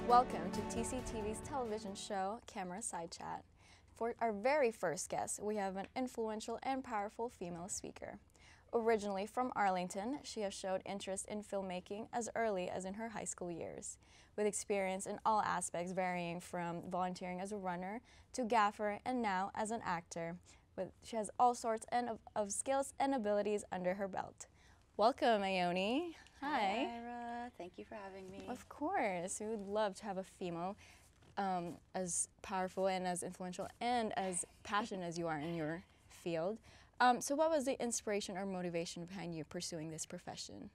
Welcome to TCTV's television show, Camera Side Chat. For our very first guest, we have an influential and powerful female speaker. Originally from Arlington, she has showed interest in filmmaking as early as in her high school years, with experience in all aspects varying from volunteering as a runner to gaffer and now as an actor. She has all sorts of skills and abilities under her belt. Welcome, Ione. Hi. Hi, Ira. Thank you for having me. Of course. We would love to have a female as powerful and as influential and as passionate as you are in your field. So what was the inspiration or motivation behind you pursuing this profession?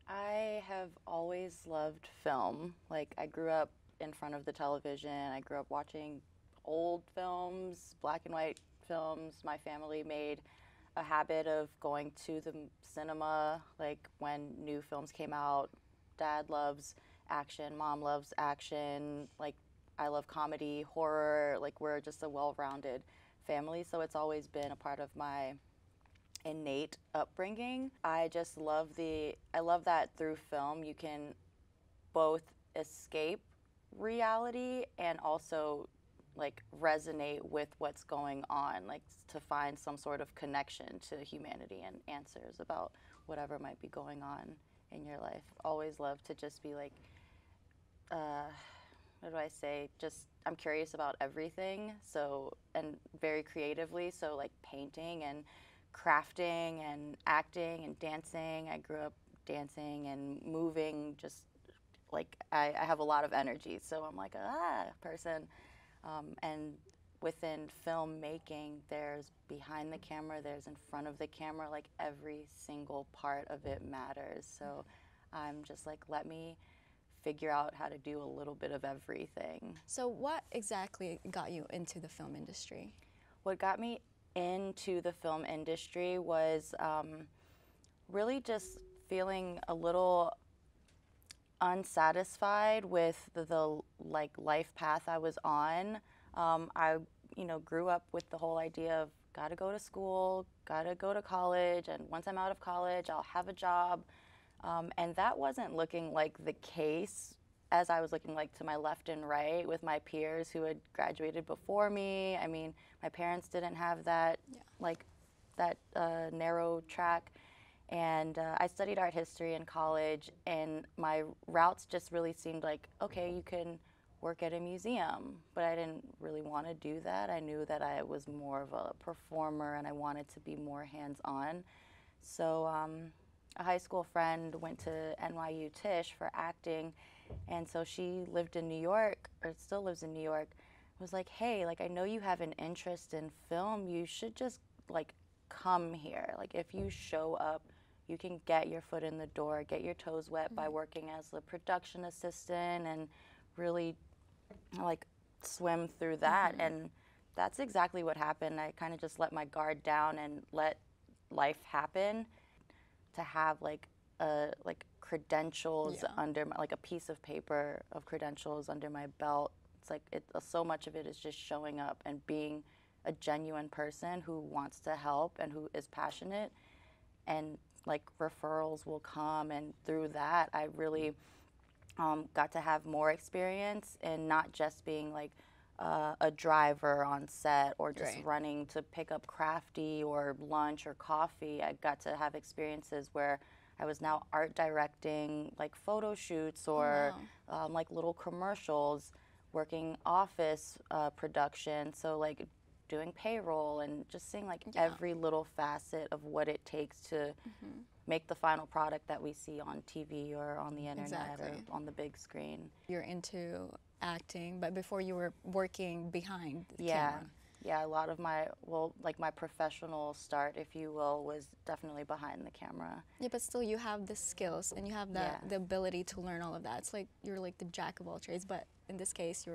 I have always loved film. Like, I grew up in front of the television. I grew up watching old films, black and white films. My family made a habit of going to the cinema, like when new films came out. Dad loves action, mom loves action, like I love comedy, horror, like we're just a well-rounded family, so it's always been a part of my innate upbringing. I just love I love that through film you can both escape reality and also like resonate with what's going on, like to find some sort of connection to humanity and answers about whatever might be going on in your life. Always love to just be like, what do I say? Just, I'm curious about everything. So, and very creatively. So like painting and crafting and acting and dancing. I grew up dancing and moving, just like I have a lot of energy. So I'm like a person. And within filmmaking, there's behind the camera, there's in front of the camera, like every single part of it matters. So I'm just like, let me figure out how to do a little bit of everything. So what exactly got you into the film industry? What got me into the film industry was really just feeling a little unsatisfied with the like life path I was on. I grew up with the whole idea of gotta go to school, gotta go to college, and once I'm out of college, I'll have a job. And that wasn't looking like the case as I was looking like to my left and right with my peers who had graduated before me. I mean, my parents didn't have that narrow track. And I studied art history in college, and my routes just really seemed like, okay, you can work at a museum, but I didn't really want to do that. I knew that I was more of a performer and I wanted to be more hands-on. So a high school friend went to NYU Tisch for acting, and so she lived in New York, or still lives in New York, was like, hey, like I know you have an interest in film, you should just like come here. Like if you show up, you can get your foot in the door, get your toes wet by working as a production assistant and really like swim through that. And that's exactly what happened. I kind of just let my guard down and let life happen. To have like credentials under like a piece of paper of credentials under my belt, it's like so much of it is just showing up and being a genuine person who wants to help and who is passionate, and like referrals will come, and through that I really got to have more experience in not just being like a driver on set or just running to pick up crafty or lunch or coffee. I got to have experiences where I was now art directing like photo shoots or like little commercials, working office production, so like doing payroll and just seeing like every little facet of what it takes to make the final product that we see on TV or on the internet or on the big screen. You're into acting, but before you were working behind the camera. Yeah, a lot of my, like my professional start, if you will, was definitely behind the camera. Yeah, but still you have the skills and you have the ability to learn all of that. It's like you're like the jack of all trades, but in this case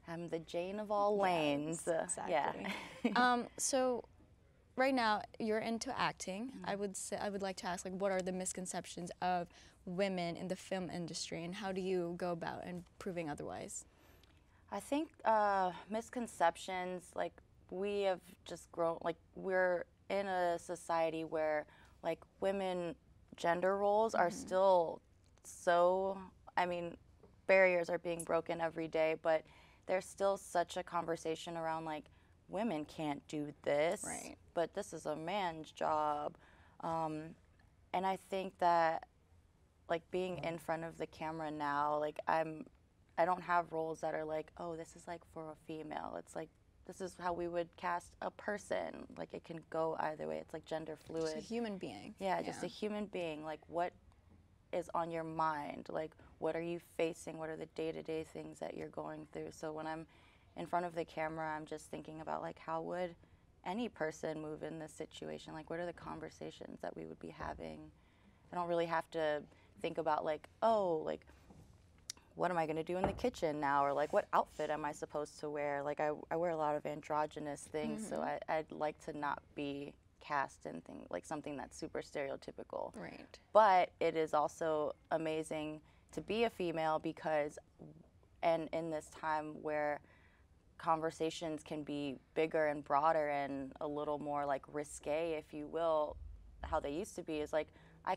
I'm the Jane of all lanes. Exactly. Yeah. So right now you're into acting. I would like to ask, like, what are the misconceptions of women in the film industry, and how do you go about and proving otherwise? I think misconceptions, like we have just grown, like we're in a society where like women gender roles are still so, I mean, barriers are being broken every day, but there's still such a conversation around like women can't do this, Right. but this is a man's job. And I think that like being in front of the camera now, like I don't have roles that are like, oh, this is like for a female. It's like this is how we would cast a person. Like it can go either way. It's like gender fluid. Just a human being. Yeah, just a human being. Like what is on your mind? Like what are you facing? What are the day-to-day things that you're going through? So when I'm in front of the camera, I'm just thinking about like how would any person move in this situation? Like what are the conversations that we would be having? I don't really have to think about like, oh, like what am I going to do in the kitchen now? Or like, what outfit am I supposed to wear? Like, I wear a lot of androgynous things, so I'd like to not be cast in like something that's super stereotypical. Right. But it is also amazing to be a female because, and in this time where conversations can be bigger and broader and a little more like risque, if you will, how they used to be, is like, I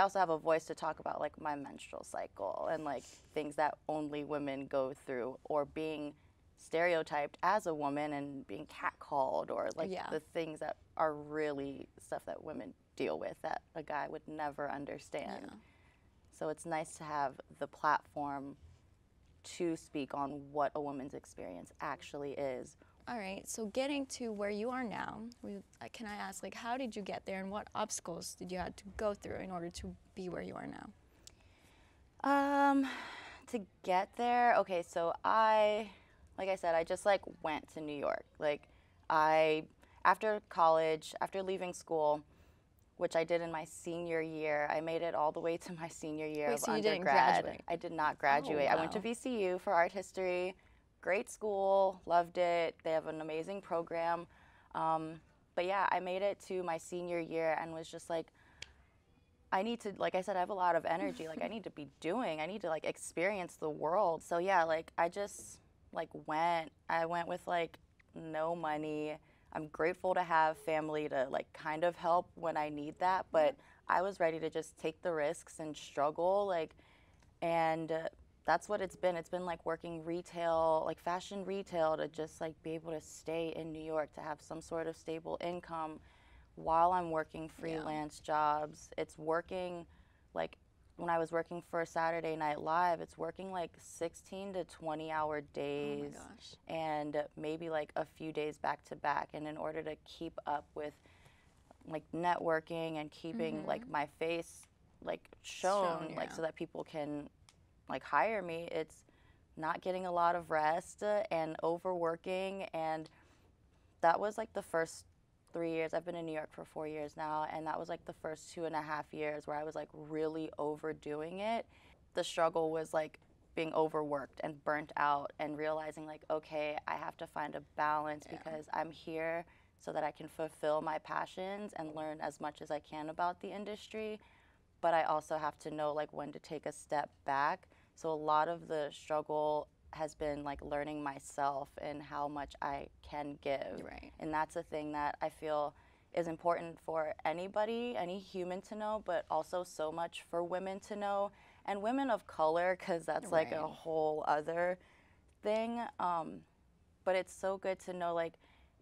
also have a voice to talk about like my menstrual cycle and like things that only women go through, or being stereotyped as a woman and being catcalled, or like the things that are really stuff that women deal with that a guy would never understand. Yeah. So it's nice to have the platform to speak on what a woman's experience actually is. All right, so getting to where you are now, can I ask, like, how did you get there and what obstacles did you have to go through in order to be where you are now? To get there, okay, so like I said, I just like went to New York. Like after college, after leaving school, which I did in my senior year, I made it all the way to my senior year of so you undergrad. didn't graduate? I did not graduate. Oh, I went to wow. VCU for art history. Great school, loved it. They have an amazing program. But yeah, I made it to my senior year and was just like, I need to, like I said, I have a lot of energy. Like I need to be doing, I need to like experience the world. So yeah, like I just like I went with like no money. I'm grateful to have family to like kind of help when I need that. But I was ready to just take the risks and struggle. And that's what it's been. It's been like working retail, like fashion retail, to just like be able to stay in New York, to have some sort of stable income while I'm working freelance jobs. It's working like when I was working for Saturday Night Live, it's working like 16 to 20 hour days. Oh my gosh. And maybe like a few days back to back. And in order to keep up with like networking and keeping like my face like shown, like so that people can like hire me, it's not getting a lot of rest and overworking. And that was like the first 3 years. I've been in New York for 4 years now, and that was like the first 2.5 years where I was like really overdoing it. The struggle was like being overworked and burnt out and realizing like, okay, I have to find a balance because I'm here so that I can fulfill my passions and learn as much as I can about the industry. But I also have to know like when to take a step back. So a lot of the struggle has been like learning myself and how much I can give. Right. And that's a thing that I feel is important for anybody, any human to know, but also so much for women to know, and women of color, because that's like a whole other thing. But it's so good to know, like,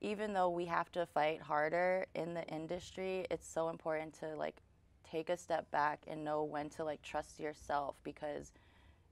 even though we have to fight harder in the industry, it's so important to like take a step back and know when to like trust yourself, because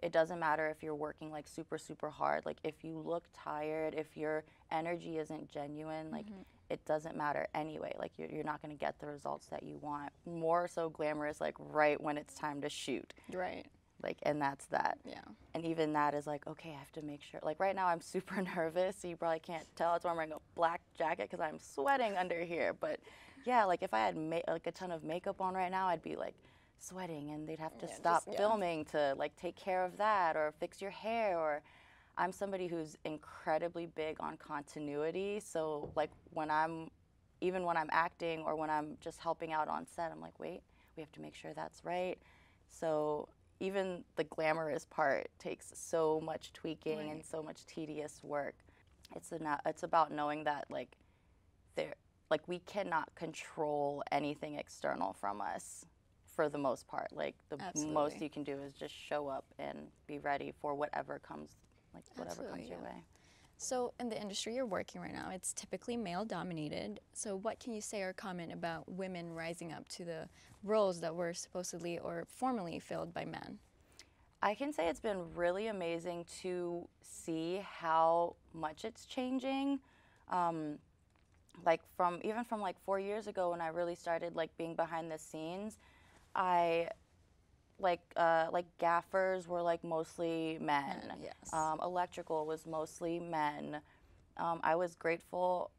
it doesn't matter if you're working like super, super hard. Like if you look tired, if your energy isn't genuine, like it doesn't matter anyway. Like you're not going to get the results that you want. More so glamorous like right when it's time to shoot. Right. Like, and that's that. Yeah. And even that is like, okay, I have to make sure. Like right now I'm super nervous, so you probably can't tell. That's why I'm wearing a black jacket, because I'm sweating under here. But yeah, like if I had like a ton of makeup on right now, I'd be like sweating, and they'd have to stop filming to like take care of that or fix your hair. Or I'm somebody who's incredibly big on continuity. So like even when I'm acting or when I'm just helping out on set, I'm like, wait, we have to make sure that's right. So even the glamorous part takes so much tweaking and so much tedious work. It's about knowing that like we cannot control anything external from us for the most part. Like the Absolutely. most you can do is just show up and be ready for whatever comes, like whatever Absolutely, comes your yeah. way. So in the industry you're working right now, it's typically male dominated. So what can you say or comment about women rising up to the roles that were supposedly or formerly filled by men? I can say it's been really amazing to see how much it's changing. Like even from like 4 years ago when I really started like being behind the scenes, I like gaffers were like mostly men. Yes. Electrical was mostly men. I'm grateful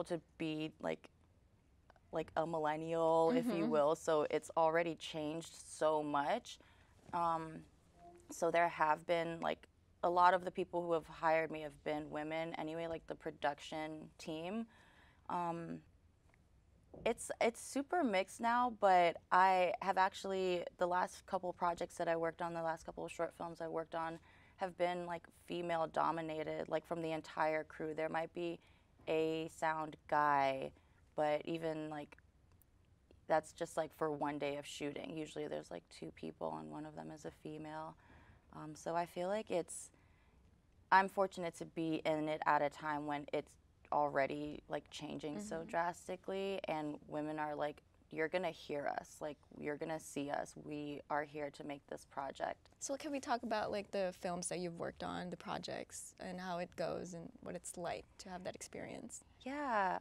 to be like a millennial, if you will. So it's already changed so much. So there have been like a lot of the people who have hired me have been women anyway, like the production team. It's super mixed now, but I have actually the last couple of projects that I worked on, the last couple of short films I worked on, have been like female dominated, like from the entire crew. There might be a sound guy, but even like that's just like for one day of shooting. Usually there's like two people and one of them is a female. So I feel like I'm fortunate to be in it at a time when it's already like changing so drastically, and women are like, you're gonna hear us, like you're gonna see us. We are here to make this project. So can we talk about like the films that you've worked on, the projects, and how it goes and what it's like to have that experience? Yeah.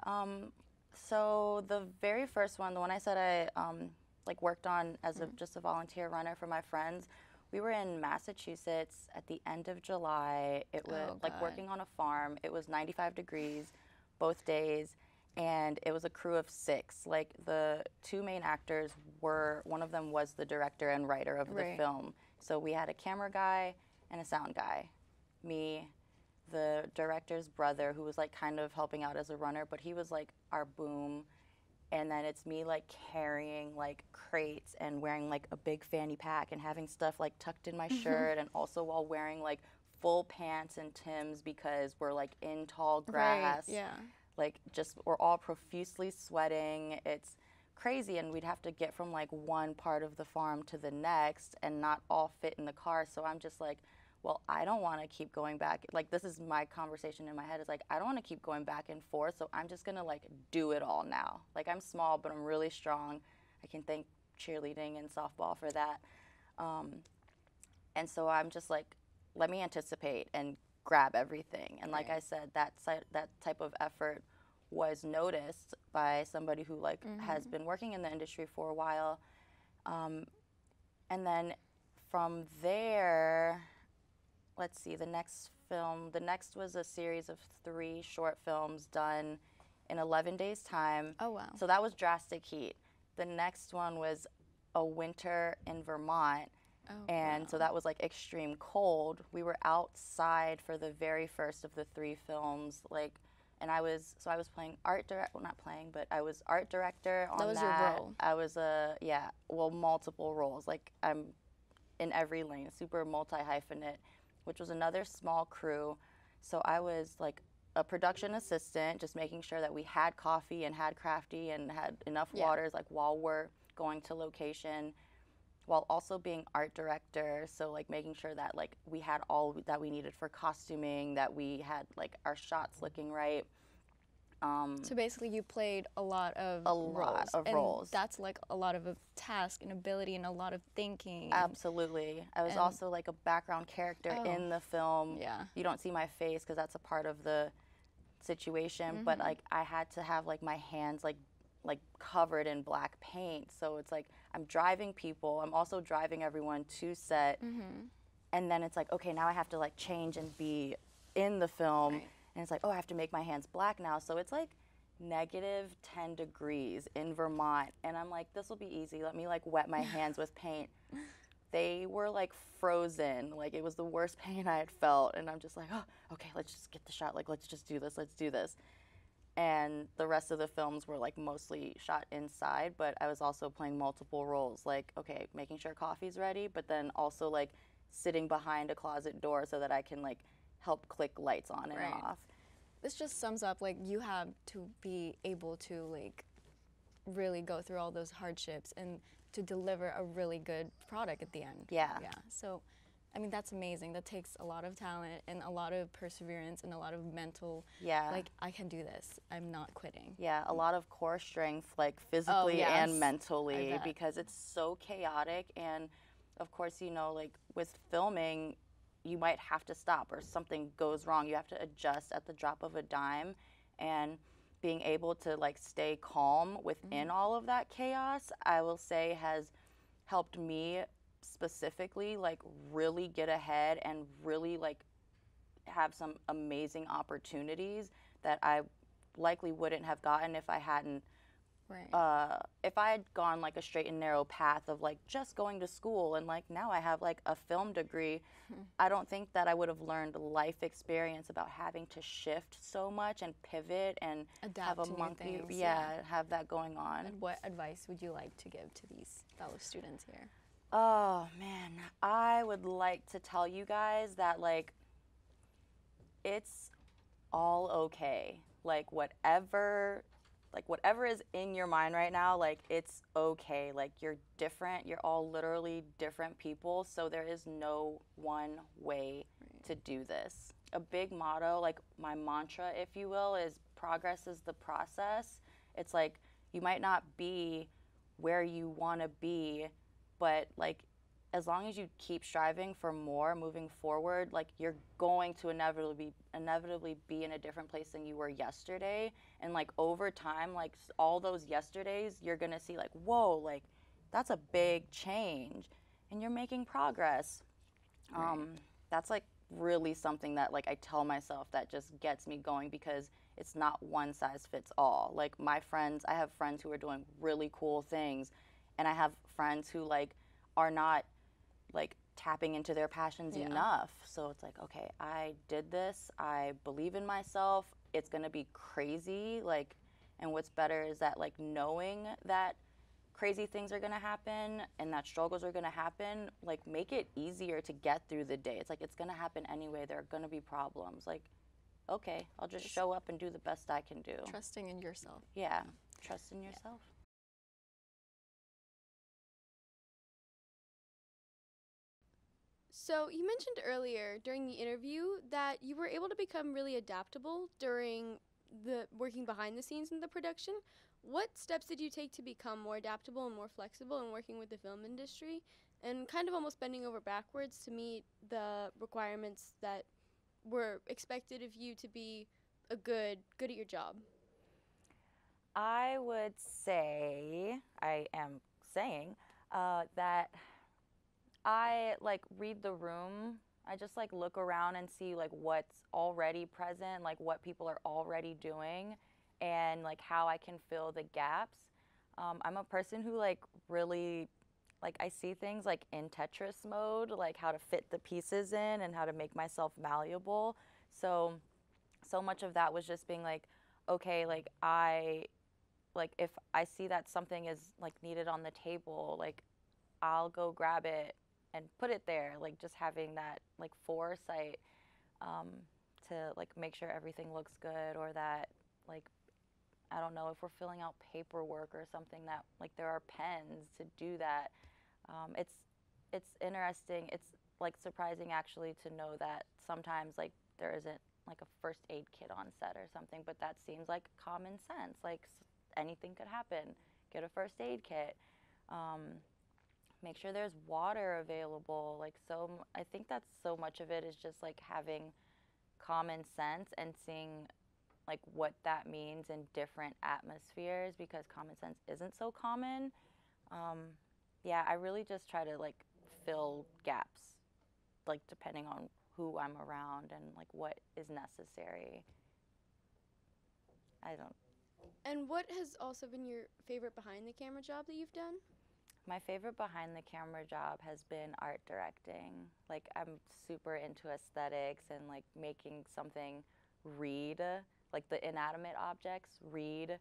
So the very first one, the one I said I like worked on as just a volunteer runner for my friends, we were in Massachusetts at the end of July. It was Oh, like God. working on a farm. It was 95 degrees both days, and it was a crew of 6. Like the two main actors were, one of them was the director and writer of the Right. film. So we had a camera guy and a sound guy. Me, the director's brother, who was like kind of helping out as a runner, but he was like our boom. And then it's me like carrying like crates and wearing like a big fanny pack and having stuff like tucked in my shirt, and also while wearing like full pants and Timbs because we're like in tall grass. Right, yeah. Like just we're all profusely sweating. It's crazy, and we'd have to get from like one part of the farm to the next and not all fit in the car. So I'm just like, well, I don't want to keep going back. Like this is my conversation in my head is like, I don't want to keep going back and forth. So I'm just going to like do it all now. Like I'm small, but I'm really strong. I can thank cheerleading and softball for that. And so I'm just like, let me anticipate and grab everything. And like Right. I said, that type of effort was noticed by somebody who like has been working in the industry for a while. And then from there, let's see, the next was a series of 3 short films done in 11 days' time. Oh, wow. So that was drastic heat. The next one was a winter in Vermont. Oh, And wow. so that was like extreme cold. We were outside for the very first of the 3 films, like, and I was playing art director, well, not playing, but I was art director on that. That was your role. I was multiple roles. Like I'm in every lane, super multi-hyphenate, which was another small crew. So I was like a production assistant, just making sure that we had coffee and had crafty and had enough waters, like while we're going to location, while also being art director. So like making sure that like we had all that we needed for costuming, that we had like our shots looking right. So basically you played a lot of roles. And that's like a lot of a task and ability and a lot of thinking. Absolutely. I was also like a background character in the film. Yeah. You don't see my face because that's a part of the situation, but like I had to have like my hands like covered in black paint. So it's like I'm driving people. I'm also driving everyone to set. And then it's like, okay, now I have to like change and be in the film. Right. And it's like, oh, I have to make my hands black now. So it's like negative 10 degrees in Vermont. And I'm like, this will be easy. Let me like wet my hands with paint. They were like frozen. Like it was the worst pain I had felt. And I'm just like, oh, okay, let's just get the shot. Like, let's just do this. Let's do this. And the rest of the films were like mostly shot inside, but I was also playing multiple roles. Like, okay, making sure coffee's ready, but then also like sitting behind a closet door so that I can like help click lights on and off. This just sums up like you have to be able to like really go through all those hardships and to deliver a really good product at the end. Yeah. Yeah. So, I mean, that's amazing. That takes a lot of talent and a lot of perseverance and a lot of mental, like, I can do this. I'm not quitting. Yeah, a lot of core strength, like physically and mentally, because it's so chaotic. And of course, you know, like with filming, you might have to stop or something goes wrong. You have to adjust at the drop of a dime. And being able to like stay calm within all of that chaos, I will say has helped me specifically like really get ahead and really like have some amazing opportunities that I likely wouldn't have gotten if I hadn't if I had gone like a straight and narrow path of like just going to school and like now I have like a film degree, I don't think that I would have learned life experience about having to shift so much and pivot and adapt have a to new monkey, things, have that going on. And what advice would you like to give to these fellow students here? Oh man, I would like to tell you guys that like it's all okay. Like whatever is in your mind right now, like it's okay. Like you're different. You're all literally different people. So there is no one way to do this. A big motto, like my mantra, if you will, is progress is the process. It's like you might not be where you want to be, but like as long as you keep striving for more moving forward, like you're going to inevitably be in a different place than you were yesterday. And like over time, like all those yesterdays, you're gonna see like, whoa, like that's a big change and you're making progress. That's like really something that like I tell myself that just gets me going because it's not one size fits all. Like my friends, I have friends who are doing really cool things and I have friends who like are not like tapping into their passions enough. So it's like, okay, I did this. I believe in myself. It's going to be crazy. Like, and what's better is that like knowing that crazy things are going to happen and that struggles are going to happen, like make it easier to get through the day. It's like, it's going to happen anyway. There are going to be problems. Like, okay, I'll just show up and do the best I can do. Trusting in yourself. Yeah, trust in yourself. So, you mentioned earlier during the interview that you were able to become really adaptable during the working behind the scenes in the production. What steps did you take to become more adaptable and more flexible in working with the film industry and kind of almost bending over backwards to meet the requirements that were expected of you to be a good at your job? I would say, I am saying that I like read the room. I just like look around and see like what's already present, like what people are already doing and like how I can fill the gaps. I'm a person who like really like I see things like in Tetris mode, like how to fit the pieces in and how to make myself malleable. So much of that was just being like, okay, like if I see that something is like needed on the table, like I'll go grab it and put it there. Like just having that like foresight to like make sure everything looks good, or that like I don't know if we're filling out paperwork or something that like there are pens to do that. It's interesting. It's like surprising actually to know that sometimes like there isn't like a first aid kit on set or something, but that seems like common sense. Like anything could happen. Get a first aid kit. Make sure there's water available. Like I think that's so much of it is just like having common sense and seeing like what that means in different atmospheres, because common sense isn't so common. Yeah, I really just try to like fill gaps, like depending on who I'm around and like what is necessary. I don't. And what has also been your favorite behind the camera job that you've done? My favorite behind the camera job has been art directing. Like I'm super into aesthetics and like making something read, like the inanimate objects read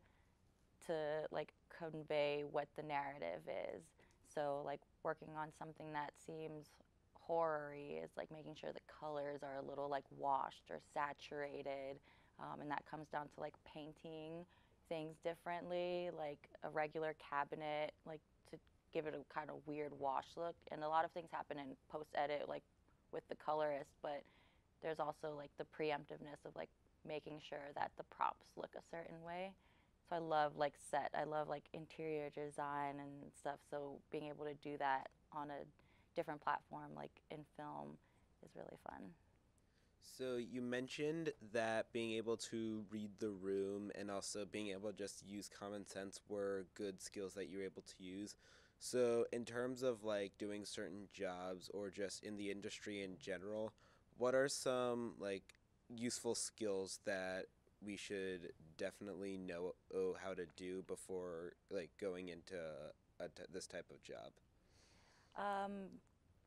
to like convey what the narrative is. So like working on something that seems horror-y is like making sure the colors are a little like washed or saturated, and that comes down to like painting things differently, like a regular cabinet, like to give it a kind of weird wash look. And a lot of things happen in post-edit, like with the colorist, but there's also like the preemptiveness of like making sure that the props look a certain way. So I love like set, I love like interior design and stuff. So being able to do that on a different platform like in film is really fun. So you mentioned that being able to read the room and also being able to just use common sense were good skills that you were able to use. So in terms of like doing certain jobs or just in the industry in general, what are some like useful skills that we should definitely know how to do before like going into this type of job?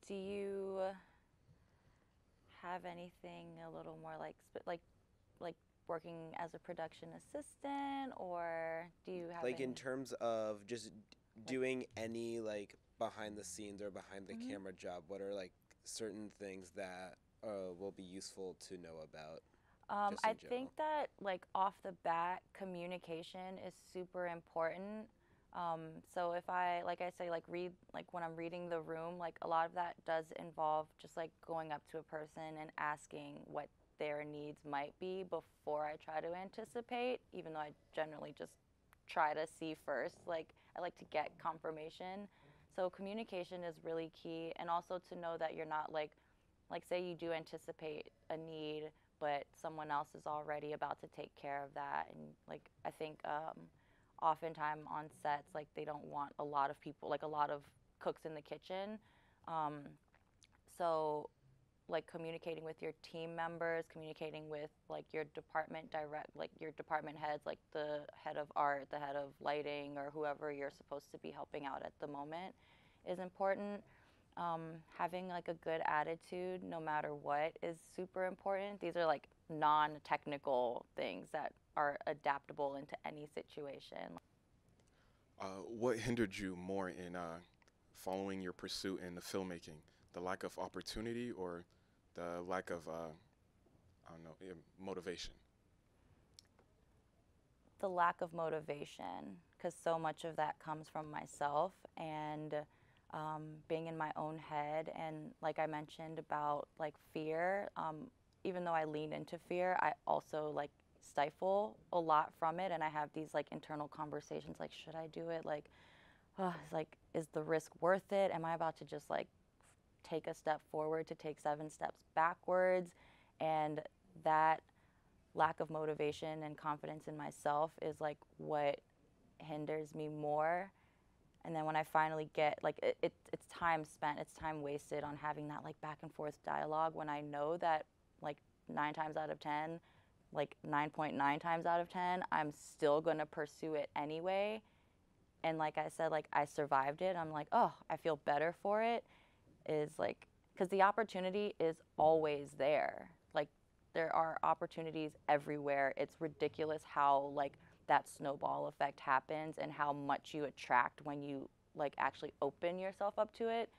Do you have anything a little more like like working as a production assistant, or do you have Like any, in terms of just doing any like behind the scenes or behind the camera job, what are like certain things that will be useful to know about? Just in I general. think that like off the bat, communication is super important. So if I, like I say, like read, like when I'm reading the room, like a lot of that does involve just like going up to a person and asking what their needs might be before I try to anticipate, even though I generally just try to see first. Like I like to get confirmation. So communication is really key, and also to know that you're not like say you do anticipate a need, but someone else is already about to take care of that. And like I think oftentimes on sets, like they don't want a lot of people, like a lot of cooks in the kitchen. Um, so like communicating with your team members, communicating with like your department direct, like your department heads, like the head of art, the head of lighting, or whoever you're supposed to be helping out at the moment is important. Having like a good attitude no matter what is super important. These are like non-technical things that are adaptable into any situation. What hindered you more in following your pursuit in the filmmaking? The lack of opportunity or the lack of, I don't know, motivation? The lack of motivation, because so much of that comes from myself and being in my own head. And like I mentioned about like fear, even though I lean into fear, I also like stifle a lot from it. And I have these like internal conversations like, should I do it? Like, it's like, is the risk worth it? Am I about to just like take a step forward to take 7 steps backwards? And that lack of motivation and confidence in myself is like what hinders me more. And then when I finally get like it's time spent, it's time wasted on having that like back and forth dialogue when I know that like 9 times out of 10, like 9.9 times out of 10, I'm still going to pursue it anyway. And like I said, like I survived it. I'm like, oh, I feel better for it. Is like, because the opportunity is always there. Like there are opportunities everywhere. It's ridiculous how like that snowball effect happens and how much you attract when you like actually open yourself up to it.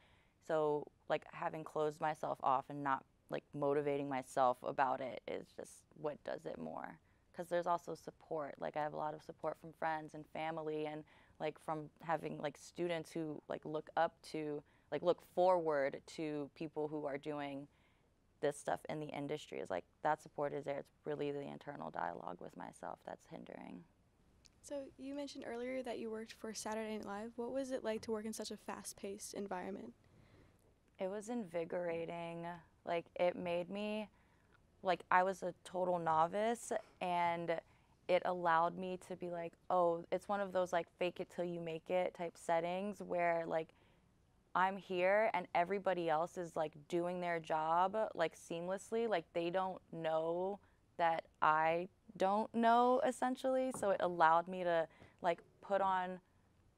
So like having closed myself off and not like motivating myself about it is just what does it more. Because there's also support. Like I have a lot of support from friends and family, and like from having like students who like look up to, like look forward to people who are doing this stuff in the industry. Is like that support is there. It's really the internal dialogue with myself that's hindering. So you mentioned earlier that you worked for Saturday Night Live. What was it like to work in such a fast-paced environment? It was invigorating. Like it made me, like I was a total novice, and it allowed me to be like, oh, it's one of those like fake it till you make it type settings where like I'm here and everybody else is like doing their job like seamlessly. Like they don't know that I don't know essentially. So it allowed me to like put on,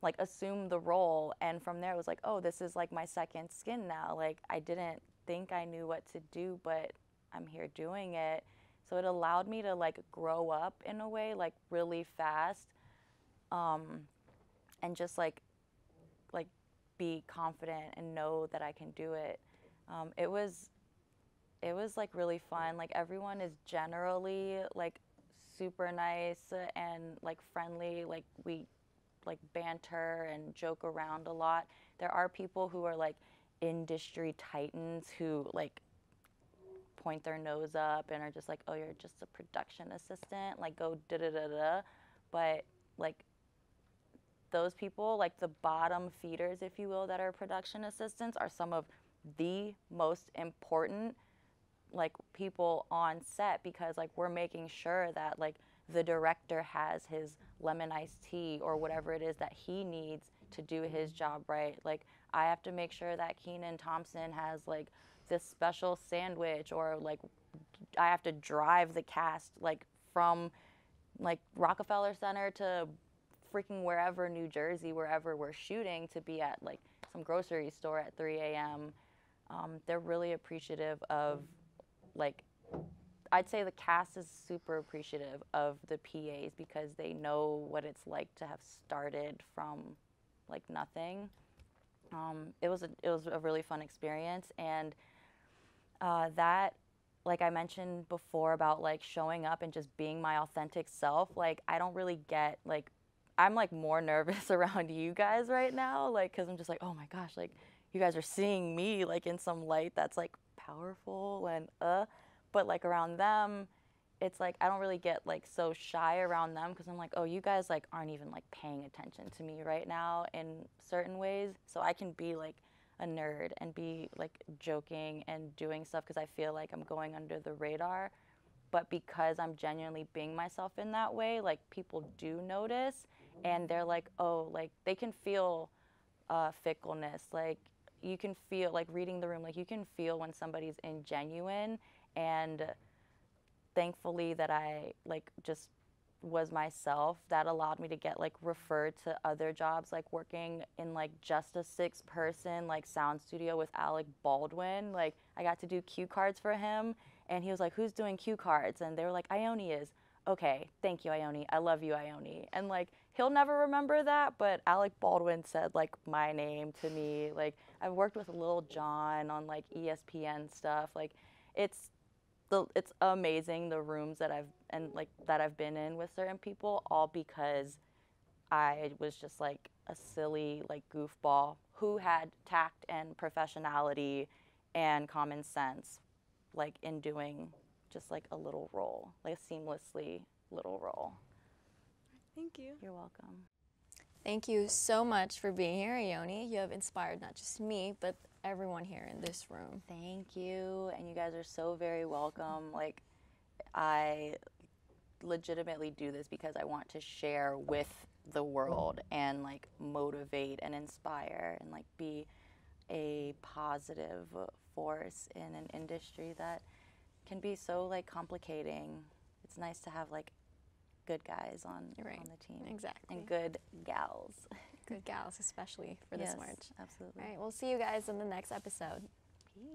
like assume the role. And from there it was like, oh, this is like my second skin now. Like I didn't think I knew what to do, but I'm here doing it. So it allowed me to like grow up in a way like really fast, and just like be confident and know that I can do it. It was like really fun. Like everyone is generally like super nice and like friendly. Like we like banter and joke around a lot. There are people who are like industry titans who like point their nose up and are just like, oh, you're just a production assistant, like go da da da da. But like those people, like the bottom feeders, if you will, that are production assistants, are some of the most important like people on set, because like we're making sure that like the director has his lemon iced tea or whatever it is that he needs to do his job right. Like I have to make sure that Kenan Thompson has like this special sandwich, or like I have to drive the cast like from like Rockefeller Center to freaking wherever, New Jersey, wherever we're shooting, to be at like some grocery store at 3 a.m. They're really appreciative of like, I'd say the cast is super appreciative of the PAs because they know what it's like to have started from like nothing. It was a really fun experience, and that, like I mentioned before about like showing up and just being my authentic self, like I don't really get like, I'm like more nervous around you guys right now, like because I'm just like, oh my gosh, like you guys are seeing me like in some light that's like powerful and but like around them, it's like I don't really get like so shy around them because I'm like, oh, you guys like aren't even like paying attention to me right now in certain ways, so I can be like a nerd and be like joking and doing stuff because I feel like I'm going under the radar. But because I'm genuinely being myself in that way, like people do notice, and they're like, oh, like they can feel fickleness. Like you can feel, like reading the room, like you can feel when somebody's ingenuine. And thankfully that I like just was myself, that allowed me to get like referred to other jobs, like working in like just a 6-person like sound studio with Alec Baldwin. Like I got to do cue cards for him, and he was like, who's doing cue cards? And they were like, Ione is. Okay, thank you, Ione. I love you, Ione. And like he'll never remember that, but Alec Baldwin said like my name to me. Like I've worked with Lil Jon on like ESPN stuff. Like it's amazing the rooms that I've been in with certain people, all because I was just like a silly like goofball who had tact and professionality and common sense, like in doing just like a little role, like a seamlessly little role. Thank you. You're welcome. Thank you so much for being here, Ione. You have inspired not just me, but everyone here in this room. Thank you, and you guys are so very welcome. Like, I legitimately do this because I want to share with the world and like motivate and inspire and like be a positive force in an industry that can be so like complicating. It's nice to have like good guys on the team. Exactly. And good gals. Good gals, especially for this march. Absolutely. All right, we'll see you guys in the next episode. Peace.